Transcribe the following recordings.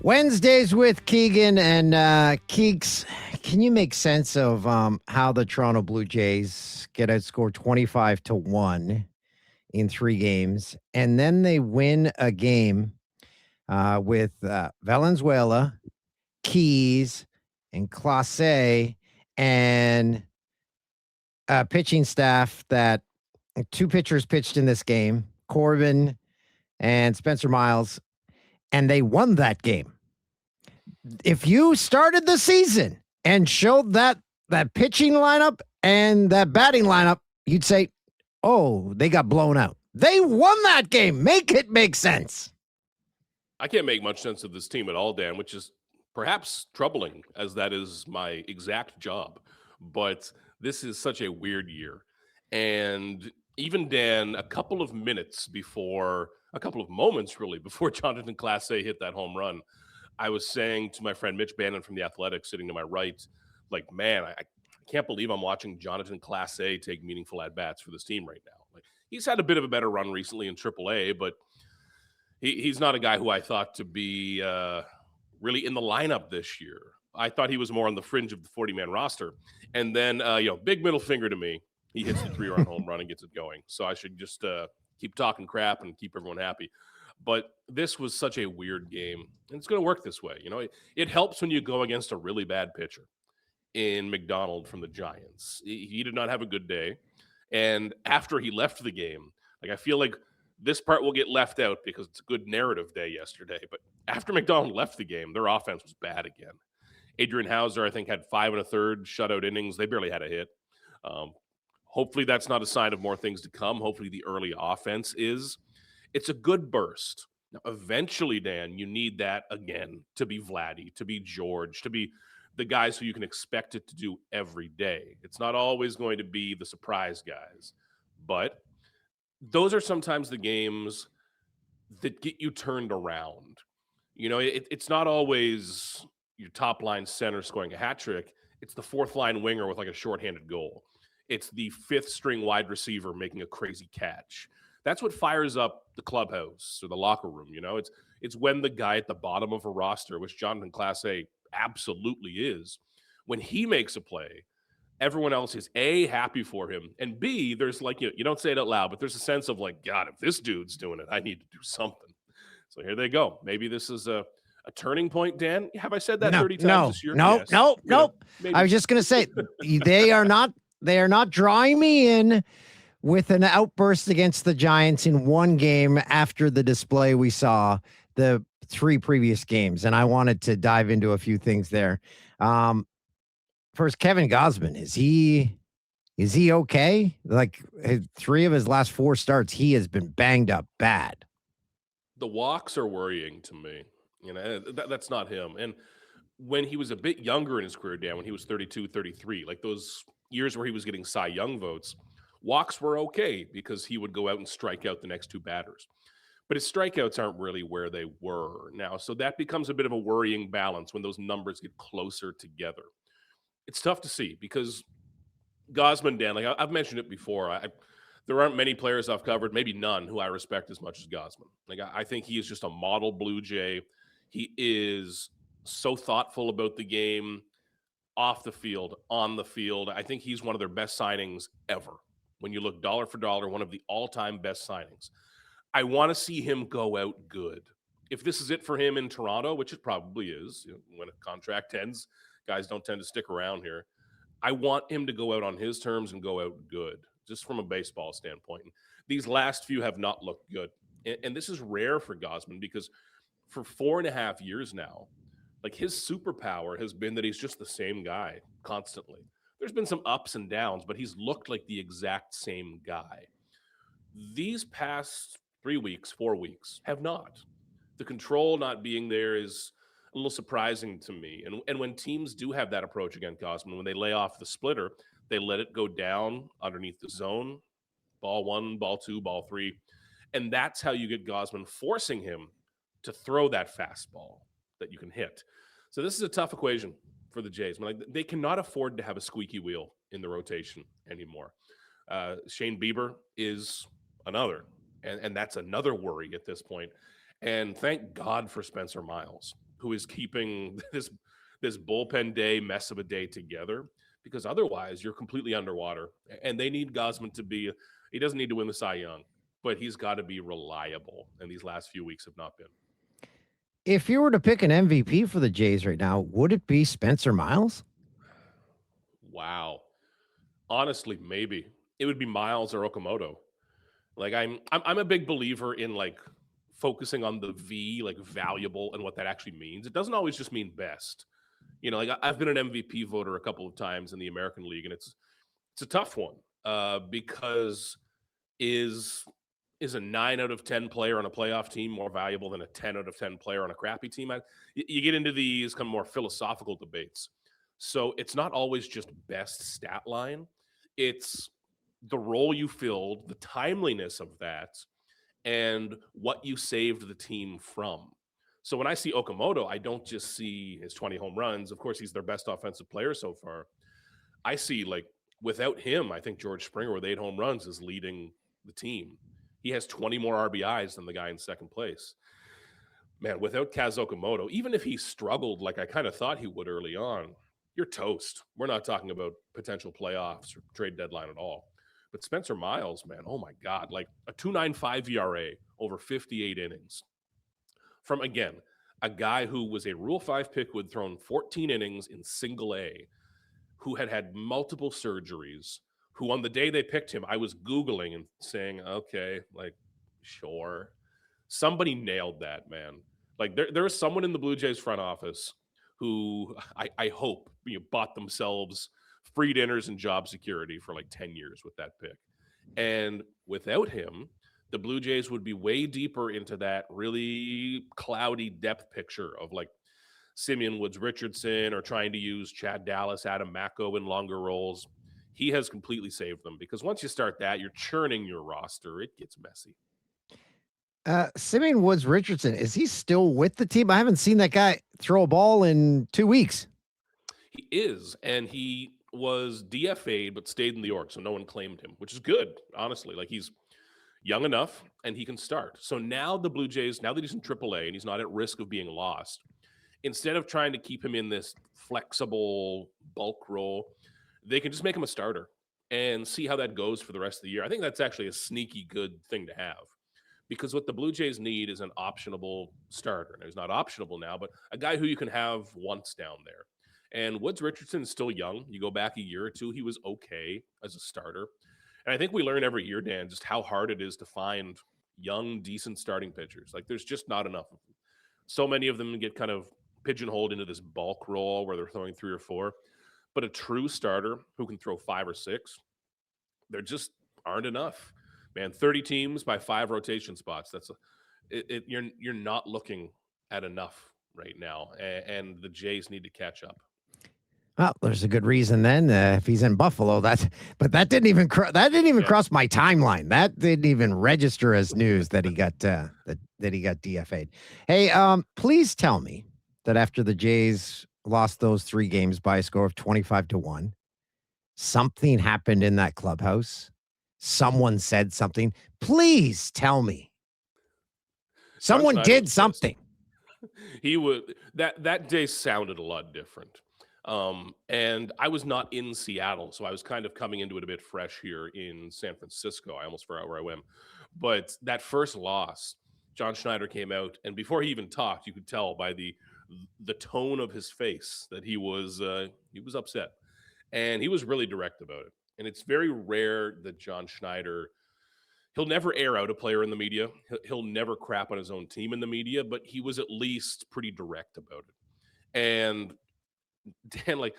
Wednesdays with Keegan and Keeks. Can you make sense of how the Toronto Blue Jays get outscored 25-1 in 3 games, and then they win a game with Valenzuela, Keys, and Clase, and pitching staff that two pitchers pitched in this game, Corbin and Spencer Miles, and they won that game. If you started the season and showed that pitching lineup and that batting lineup, you'd say, oh, they got blown out. They won that game. Make it make sense. I can't make much sense of this team at all, Dan, which is perhaps troubling, as that is my exact job. But this is such a weird year. And even, Dan, a couple of moments really, before Jonathan Clase hit that home run, I was saying to my friend Mitch Bannon from The Athletic, sitting to my right, like, man, I can't believe I'm watching Jonathan Clase take meaningful at-bats for this team right now. Like, he's had a bit of a better run recently in AAA, but he's not a guy who I thought to be really in the lineup this year. I thought he was more on the fringe of the 40-man roster. And then, big middle finger to me. He hits the 3-run home run and gets it going. So I should just keep talking crap and keep everyone happy. But this was such a weird game, and it's going to work this way. You know, it helps when you go against a really bad pitcher in McDonald from the Giants. He did not have a good day, and after he left the game, like, I feel like this part will get left out because it's a good narrative day yesterday. But after McDonald left the game, their offense was bad again. Adrian Hauser, I think, had 5 1/3 shutout innings. They barely had a hit. Hopefully that's not a sign of more things to come. Hopefully the early offense is. It's a good burst. Now, eventually, Dan, you need that again to be Vladdy, to be George, to be the guys who you can expect it to do every day. It's not always going to be the surprise guys. But those are sometimes the games that get you turned around. You know, it's not always your top line center scoring a hat trick. It's the fourth line winger with like a shorthanded goal. It's the fifth string wide receiver making a crazy catch. That's what fires up the clubhouse or the locker room. You know, it's when the guy at the bottom of a roster, which Jonathan Clase absolutely is, when he makes a play, everyone else is A, happy for him, and B, there's like, you don't say it out loud, but there's a sense of like, God, if this dude's doing it, I need to do something. So here they go. Maybe this is a turning point, Dan. Have I said that 30 times this year? No. I was just going to say, they are not drawing me in with an outburst against the Giants in one game after the display we saw the 3 previous games. And I wanted to dive into a few things there. First, Kevin Gausman, is he okay? Like, 3 of his last 4 starts, he has been banged up bad. The walks are worrying to me. You know, that's not him. And when he was a bit younger in his career, Dan, when he was 32, 33, like those years where he was getting Cy Young votes, walks were okay because he would go out and strike out the next 2 batters. But his strikeouts aren't really where they were now. So that becomes a bit of a worrying balance when those numbers get closer together. It's tough to see because Gausman, Dan, like I've mentioned it before, there aren't many players I've covered, maybe none, who I respect as much as Gausman. Like, I think he is just a model Blue Jay. He is so thoughtful about the game, off the field, on the field. I think he's one of their best signings ever. When you look dollar for dollar, one of the all-time best signings. I want to see him go out good. If this is it for him in Toronto, which it probably is, when a contract ends, guys don't tend to stick around here. I want him to go out on his terms and go out good, just from a baseball standpoint. These last few have not looked good. And this is rare for Gausman because for 4.5 years now, like, his superpower has been that he's just the same guy constantly. There's been some ups and downs, but he's looked like the exact same guy. These past 3 weeks, 4 weeks have not. The control not being there is a little surprising to me. And when teams do have that approach against Gausman, when they lay off the splitter, they let it go down underneath the zone, ball 1, ball 2, ball 3. And that's how you get Gausman, forcing him to throw that fastball that you can hit. So this is a tough equation for the Jays. I mean, like, they cannot afford to have a squeaky wheel in the rotation anymore. Shane Bieber is another, and that's another worry at this point. And thank God for Spencer Miles. who is keeping this bullpen day mess of a day together, because otherwise you're completely underwater. And they need Gausman to be, he doesn't need to win the Cy Young, but he's got to be reliable. And these last few weeks have not been. If you were to pick an MVP for the Jays right now, would it be Spencer Miles? Wow. Honestly, maybe it would be Miles or Okamoto. Like I'm a big believer in like focusing on the V, like valuable, and what that actually means. It doesn't always just mean best. Like I've been an MVP voter a couple of times in the American League, and it's a tough one because is is a 9 out of 10 player on a playoff team more valuable than a 10 out of 10 player on a crappy team? You get into these kind of more philosophical debates. So it's not always just best stat line. It's the role you filled, the timeliness of that, and what you saved the team from. So when I see Okamoto, I don't just see his 20 home runs. Of course, he's their best offensive player so far. I see, like, without him, I think George Springer with 8 home runs is leading the team. He has 20 more RBIs than the guy in second place. Man, without Kaz Okamoto, even if he struggled like I kind of thought he would early on, you're toast. We're not talking about potential playoffs or trade deadline at all. But Spencer Miles, man, oh my God, like a 2.95 ERA over 58 innings from, again, a guy who was a Rule 5 pick who had thrown 14 innings in single A, who had multiple surgeries, who on the day they picked him, I was Googling and saying, okay, like, sure. Somebody nailed that, man. Like there is someone in the Blue Jays front office who I hope bought themselves free dinners and job security for like 10 years with that pick. And without him, the Blue Jays would be way deeper into that really cloudy depth picture of like Simeon, Woods, Richardson, or trying to use Chad Dallas, Adam Macko in longer roles. He has completely saved them, because once you start that, you're churning your roster. It gets messy. Simeon Woods Richardson, is he still with the team? I haven't seen that guy throw a ball in 2 weeks. He is, and he was DFA'd but stayed in the org, so no one claimed him, which is good, honestly. Like, he's young enough and he can start. So now the Blue Jays, now that he's in AAA and he's not at risk of being lost, instead of trying to keep him in this flexible bulk role, they can just make him a starter and see how that goes for the rest of the year. I think that's actually a sneaky good thing to have, because what the Blue Jays need is an optionable starter. And he's not optionable now, but a guy who you can have once down there. And Woods Richardson is still young. You go back a year or two, he was okay as a starter. And I think we learn every year, Dan, just how hard it is to find young, decent starting pitchers. Like, there's just not enough of them. So many of them get kind of pigeonholed into this bulk role where they're throwing 3 or 4. But a true starter who can throw 5 or 6, there just aren't enough. Man, 30 teams by 5 rotation spots. You're not looking at enough right now, and the Jays need to catch up. Well, there's a good reason then. If he's in Buffalo, that didn't even cross my timeline. That didn't even register as news that he got that he got DFA'd. Hey, please tell me that after the Jays lost those 3 games by a score of 25-1, something happened in that clubhouse. Someone said something. Please tell me. Someone did something. He would that day sounded a lot different. And I was not in Seattle, so I was kind of coming into it a bit fresh here in San Francisco. I almost forgot where I went. But that first loss, John Schneider came out, and before he even talked, you could tell by the tone of his face that he was upset. And he was really direct about it. And it's very rare that John Schneider, he'll never air out a player in the media. He'll never crap on his own team in the media, but he was at least pretty direct about it. And Dan, like,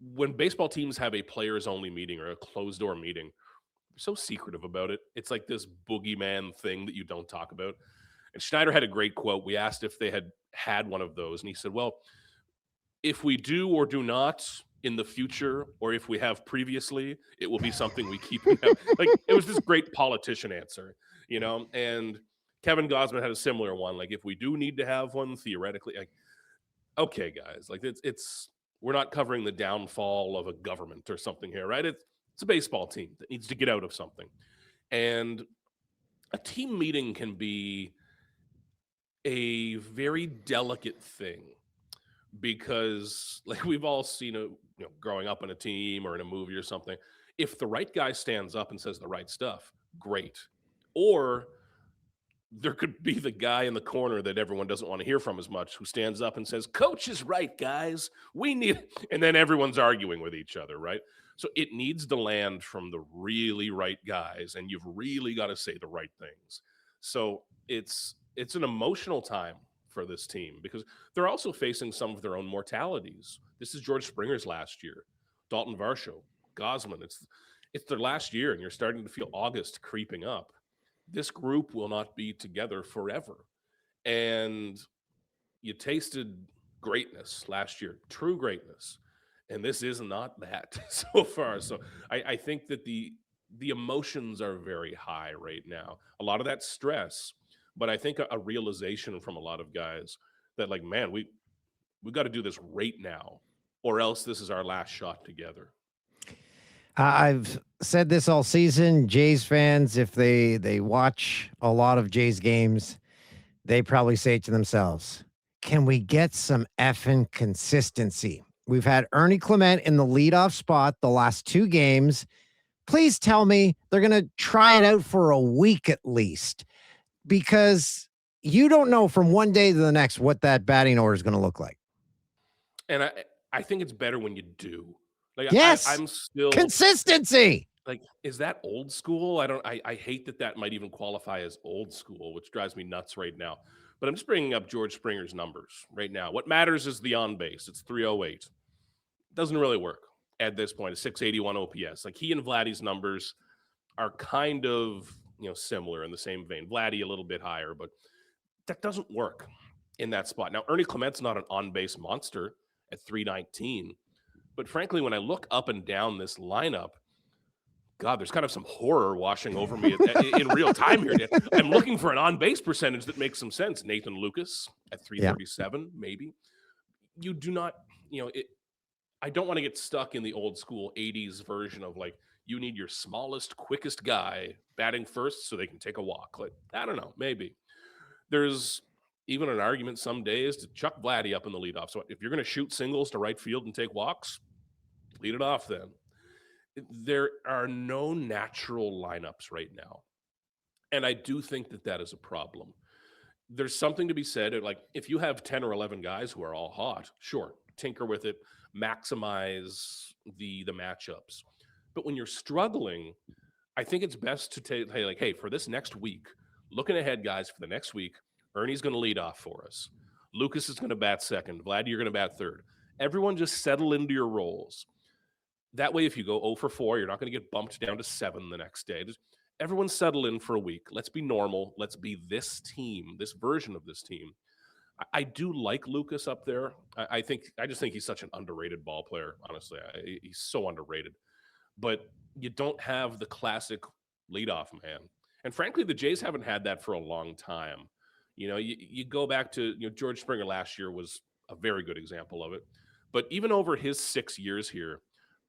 when baseball teams have a players only meeting or a closed door meeting, they're so secretive about it. It's like this boogeyman thing that you don't talk about. And Schneider had a great quote. We asked if they had one of those, and he said, well, if we do or do not in the future, or if we have previously, it will be something we keep in like, it was this great politician answer, and Kevin Gausman had a similar one. Like, if we do need to have one theoretically, like, okay, guys, like, it's we're not covering the downfall of a government or something here, right? It's a baseball team that needs to get out of something. And a team meeting can be, a very delicate thing because, like, we've all seen it, growing up in a team or in a movie or something. If the right guy stands up and says the right stuff, great. Or there could be the guy in the corner that everyone doesn't want to hear from as much who stands up and says, Coach is right, guys. We need, and then everyone's arguing with each other, right? So it needs to land from the really right guys, and you've really got to say the right things. So it's an emotional time for this team because they're also facing some of their own mortalities. This is George Springer's last year, Dalton Varsho, Gausman. It's their last year, and you're starting to feel August creeping up. This group will not be together forever. And you tasted greatness last year, true greatness. And this is not that so far. So I think that the emotions are very high right now. A lot of that stress, but I think a realization from a lot of guys that, like, man, we got to do this right now, or else this is our last shot together. I've said this all season. Jays fans, if they watch a lot of Jays games, they probably say to themselves, "Can we get some effing consistency?" We've had Ernie Clement in the leadoff spot the last 2 games. Please tell me they're going to try it out for a week at least, because you don't know from one day to the next what that batting order is going to look like. And I think it's better when you do. Like, Yes, I'm still consistency. like, is that old school? I hate that might even qualify as old school, which drives me nuts right now. But I'm just bringing up George Springer's numbers right now. What matters is the on base. It's 308. Doesn't really work at this point. A 681 OPS. Like, he and Vladdy's numbers are kind of, similar in the same vein. Vladdy a little bit higher, but that doesn't work in that spot. Now, Ernie Clement's not an on-base monster at 319. But frankly, when I look up and down this lineup, God, there's kind of some horror washing over me in real time here. I'm looking for an on-base percentage that makes some sense. Nathan Lucas at 337, maybe. You do not, I don't want to get stuck in the old school 80s version of, like, you need your smallest, quickest guy batting first so they can take a walk. Like, I don't know, maybe. There's even an argument some days to chuck Vladdy up in the leadoff. So if you're going to shoot singles to right field and take walks, lead it off then. There are no natural lineups right now. And I do think that is a problem. There's something to be said. Like, if you have 10 or 11 guys who are all hot, sure, tinker with it, maximize the matchups. But when you're struggling, I think it's best to take, hey, for this next week, looking ahead, guys, for the next week, Ernie's going to lead off for us. Lucas is going to bat second. Vladdy, you're going to bat third. Everyone just settle into your roles. That way, if you go 0 for 4, you're not going to get bumped down to 7 the next day. Just everyone settle in for a week. Let's be normal. Let's be this team, this version of this team. I do like Lucas up there. I just think he's such an underrated ball player, honestly. He's so underrated. But you don't have the classic leadoff man. And frankly, the Jays haven't had that for a long time. You go back to, George Springer last year was a very good example of it. But even over his 6 years here,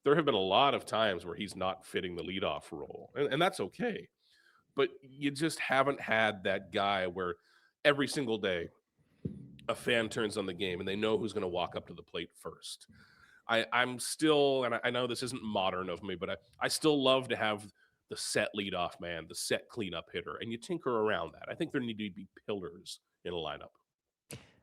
there have been a lot of times where he's not fitting the leadoff role, and that's okay. But you just haven't had that guy where every single day a fan turns on the game and they know who's going to walk up to the plate first. I'm still, and I know this isn't modern of me, but I still love to have the set leadoff man, the set cleanup hitter, and you tinker around that. I think there need to be pillars in a lineup.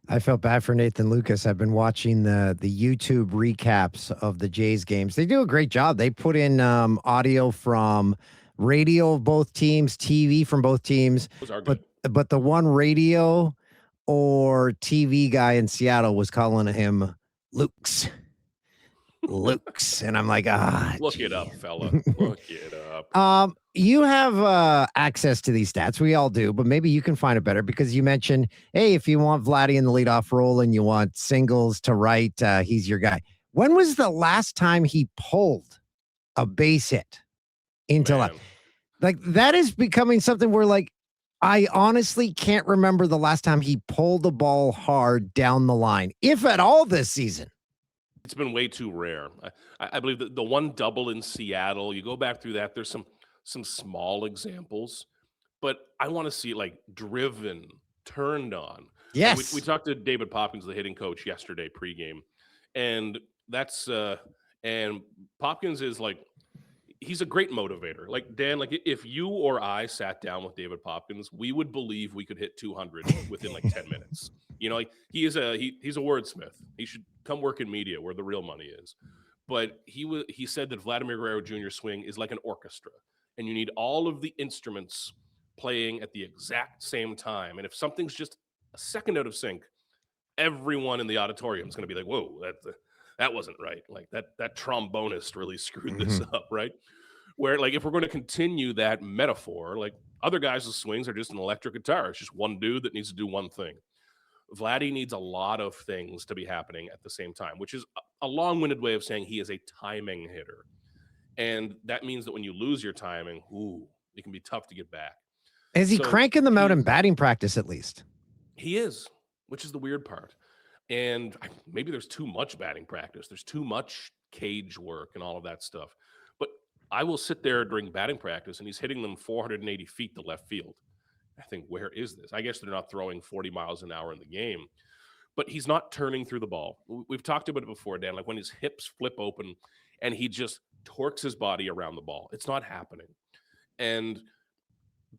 I felt bad for Nathan Lucas. I've been watching the YouTube recaps of the Jays games. They do a great job. They put in audio from radio of both teams, TV from both teams. Those are good. But the one radio or TV guy in Seattle was calling him Luke's. And I'm like, look it up, fella. Look it up. You have access to these stats. We all do, but maybe you can find it better because you mentioned, hey, if you want Vladdy in the leadoff role and you want singles to right, he's your guy. When was the last time he pulled a base hit into left? Like, that is becoming something where, like, I honestly can't remember the last time he pulled the ball hard down the line, if at all, this season. It's been way too rare. I believe that the one double in Seattle, you go back through that, there's some small examples, but I want to see it, like, driven, turned on. Like we Yes. talked to David Popkins, the hitting coach, yesterday pregame, and that's and Popkins is like he's a great motivator. Like Dan, like if you or I sat down with David Popkins, we would believe we could hit 200 within like 10 minutes. You know, like he's a wordsmith. He should come work in media where the real money is. But he said that Vladimir Guerrero Jr. swing is like an orchestra, and you need all of the instruments playing at the exact same time. And if something's just a second out of sync, everyone in the auditorium is going to be like, "Whoa, that wasn't right." Like that trombonist really screwed this Mhm. up, right? Where like if we're going to continue that metaphor, like other guys' swings are just an electric guitar. It's just one dude that needs to do one thing. Vladdy needs a lot of things to be happening at the same time, which is a long-winded way of saying he is a timing hitter. And that means that when you lose your timing, it can be tough to get back. Is he So cranking them out in batting practice at least? he is, which is the weird part. And maybe there's too much batting practice. There's too much cage work and all of that stuff. But I will sit there during batting practice and he's hitting them 480 feet to left field. I think, where is this? I guess they're not throwing 40 miles an hour in the game, but he's not turning through the ball. We've talked about it before, Dan, like when his hips flip open and he just torques his body around the ball. It's not happening. And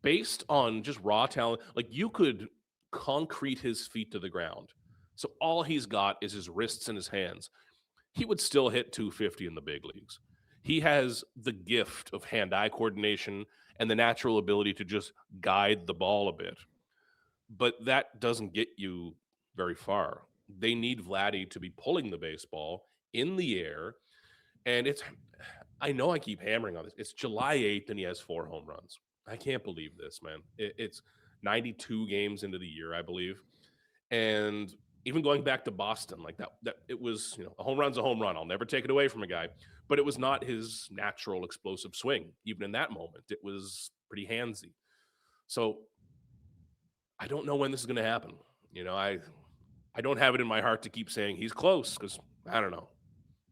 based on just raw talent, like you could concrete his feet to the ground. So all he's got is his wrists and his hands. He would still hit 250 in the big leagues. He has the gift of hand-eye coordination and the natural ability to just guide the ball a bit. But that doesn't get you very far. They need Vladdy to be pulling the baseball in the air. And I know I keep hammering on this. It's July 8th and he has 4 home runs. I can't believe this, man. It's 92 games into the year, I believe. And even going back to Boston, like that it was, a home run's a home run. I'll never take it away from a guy, but it was not his natural explosive swing. Even in that moment, it was pretty handsy. So I don't know when this is going to happen. I don't have it in my heart to keep saying he's close because I don't know.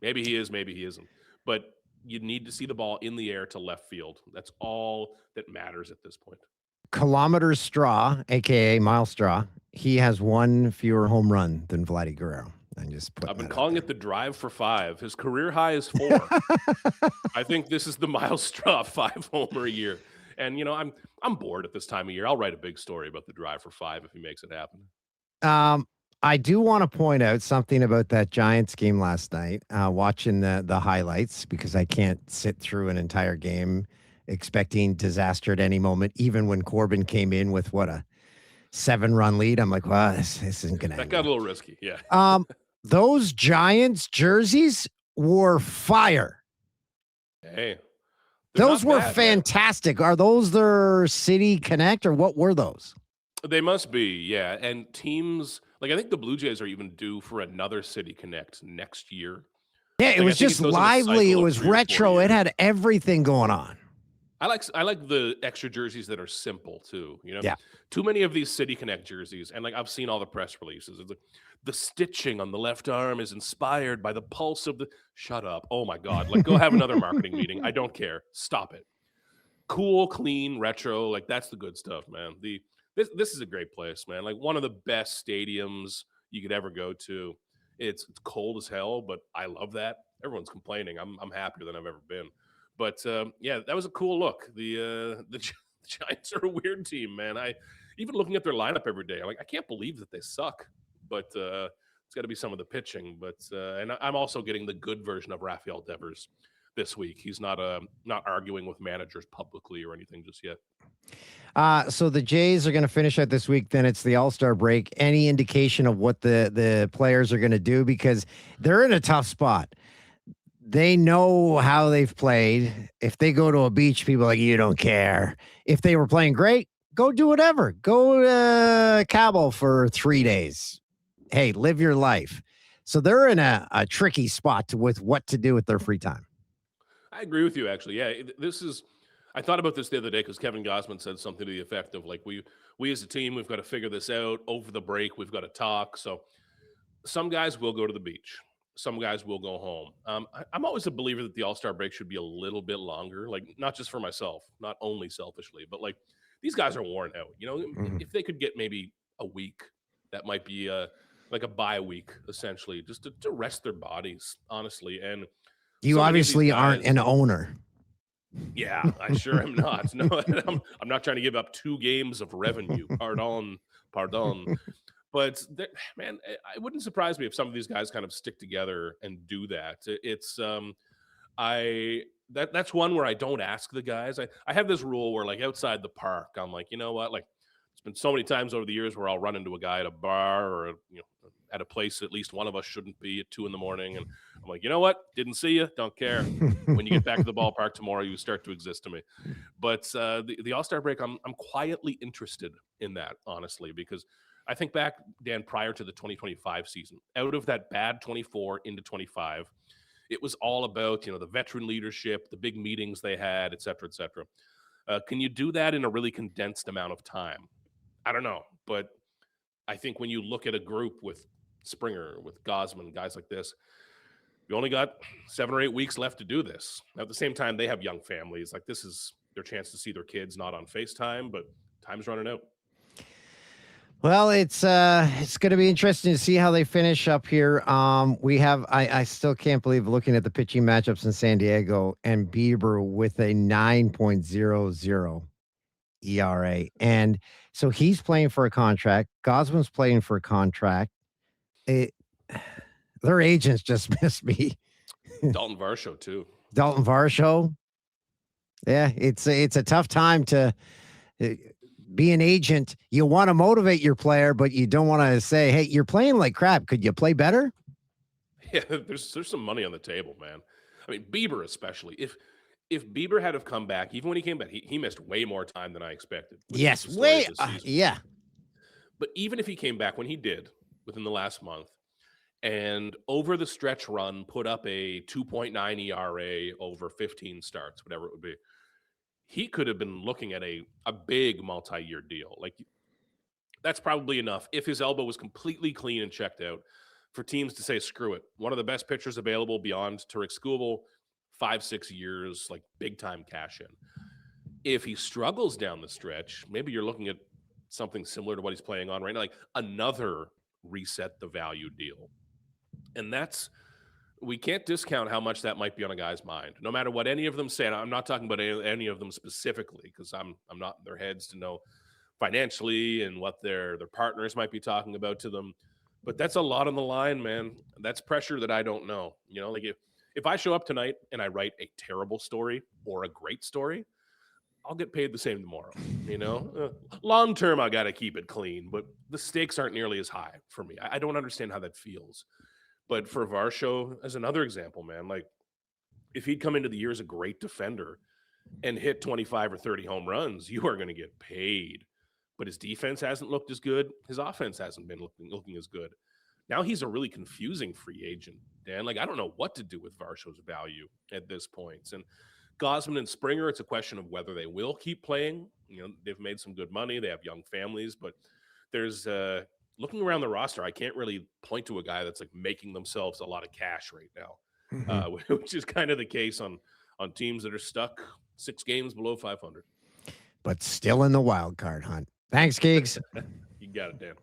Maybe he is, maybe he isn't. But you need to see the ball in the air to left field. That's all that matters at this point. Kilometer Straw, aka Miles Straw, he has one fewer home run than Vladdy Guerrero. I'm just putting I've been that out calling there. it the drive for 5. His career high is 4. I think this is the Miles Straw 5 homer a year. And I'm bored at this time of year. I'll write a big story about the drive for 5 if he makes it happen. I do want to point out something about that Giants game last night. Watching the highlights because I can't sit through an entire game expecting disaster at any moment. Even when Corbin came in with a 7-run lead, I'm like, well, this isn't going to That end got a well. little risky. Yeah. Those Giants jerseys were fire. Hey, Those were bad, fantastic. Man. Are those their City Connect or what were those? They must be, yeah. And teams like I think the Blue Jays are even due for another City Connect next year. Yeah, it was just lively. It was retro. It had everything going on. I like the extra jerseys that are simple too. Yeah. Too many of these City Connect jerseys, and like I've seen all the press releases. It's like, the stitching on the left arm is inspired by the pulse of the. Shut up! Oh my God! Like go have another marketing meeting. I don't care. Stop it. Cool, clean, retro. Like that's the good stuff, man. This is a great place, man. Like one of the best stadiums you could ever go to. It's cold as hell, but I love that. Everyone's complaining. I'm happier than I've ever been. But yeah, that was a cool look. The Giants are a weird team, man. I even looking at their lineup every day, I'm like, I can't believe that they suck. But it's got to be some of the pitching. But and I'm also getting the good version of Rafael Devers this week. He's not arguing with managers publicly or anything just yet. So the Jays are going to finish out this week. Then it's the All-Star break. Any indication of what the players are going to do? Because they're in a tough spot. They know how they've played. If they go to a beach, people are like, you don't care. If they were playing great, go do whatever. Go to Cabo for 3 days. Hey, live your life. So they're in a tricky spot with what to do with their free time. I agree with you, actually. Yeah, I thought about this the other day because Kevin Gausman said something to the effect of like, we as a team, we've got to figure this out over the break. We've got to talk. So some guys will go to the beach. Some guys will go home. I'm always a believer that the All-Star break should be a little bit longer, like not just for myself, not only selfishly, but like these guys are worn out. If they could get maybe a week, that might be like a bye week, essentially, just to rest their bodies, honestly. And You so many of these obviously aren't guys, an owner. yeah, I sure am not. No, I'm not trying to give up 2 games of revenue. Pardon, pardon. But man, it wouldn't surprise me if some of these guys kind of stick together and do that. It's I that's one where I don't ask the guys. I have this rule where, like, outside the park, I'm like, you know what? Like, it's been so many times over the years where I'll run into a guy at a bar or at a place at least one of us shouldn't be at 2 a.m, and I'm like, you know what? Didn't see you. Don't care. When you get back to the ballpark tomorrow, you start to exist to me. But the All-Star break, I'm quietly interested in that, honestly, because I think back, Dan, prior to the 2025 season, out of that bad 24 into 25, it was all about, the veteran leadership, the big meetings they had, et cetera, et cetera. Can you do that in a really condensed amount of time? I don't know. But I think when you look at a group with Springer, with Gausman, guys like this, you only got 7 or 8 weeks left to do this. At the same time, they have young families. Like, this is their chance to see their kids, not on FaceTime, but time's running out. Well, it's going to be interesting to see how they finish up here. I still can't believe looking at the pitching matchups in San Diego and Bieber with a 9.00 ERA. And so he's playing for a contract. Gosman's playing for a contract. Their agents just missed me. Dalton Varsho too. Dalton Varsho. Yeah, it's a tough time to be an agent. You want to motivate your player, but you don't want to say, "Hey, you're playing like crap. Could you play better?" Yeah, there's some money on the table, man. I mean, Bieber especially. If Bieber had have come back, even when he came back, he missed way more time than I expected. Yes, way. Yeah. But even if he came back when he did within the last month, and over the stretch run put up a 2.9 ERA over 15 starts, whatever it would be, he could have been looking at a big multi-year deal. Like, that's probably enough if his elbow was completely clean and checked out for teams to say, screw it. One of the best pitchers available beyond Tarek Skubal, 5-6 years, like big time cash in. If he struggles down the stretch, maybe you're looking at something similar to what he's playing on right now, like another reset the value deal. And we can't discount how much that might be on a guy's mind, no matter what any of them say. And I'm not talking about any of them specifically, because I'm not in their heads to know financially and what their partners might be talking about to them. But that's a lot on the line, man. That's pressure that I don't know. Like, if I show up tonight and I write a terrible story or a great story, I'll get paid the same tomorrow. Long term, I got to keep it clean, but the stakes aren't nearly as high for me. I don't understand how that feels. But for Varsho, as another example, man, like, if he'd come into the year as a great defender and hit 25 or 30 home runs, you are going to get paid. But his defense hasn't looked as good. His offense hasn't been looking as good. Now he's a really confusing free agent, Dan. Like, I don't know what to do with Varsho's value at this point. And Gausman and Springer, it's a question of whether they will keep playing. They've made some good money. They have young families, but there's looking around the roster, I can't really point to a guy that's like making themselves a lot of cash right now, which is kind of the case on teams that are stuck 6 games below 500. But still in the wild card hunt. Thanks, Keegs. You got it, Dan.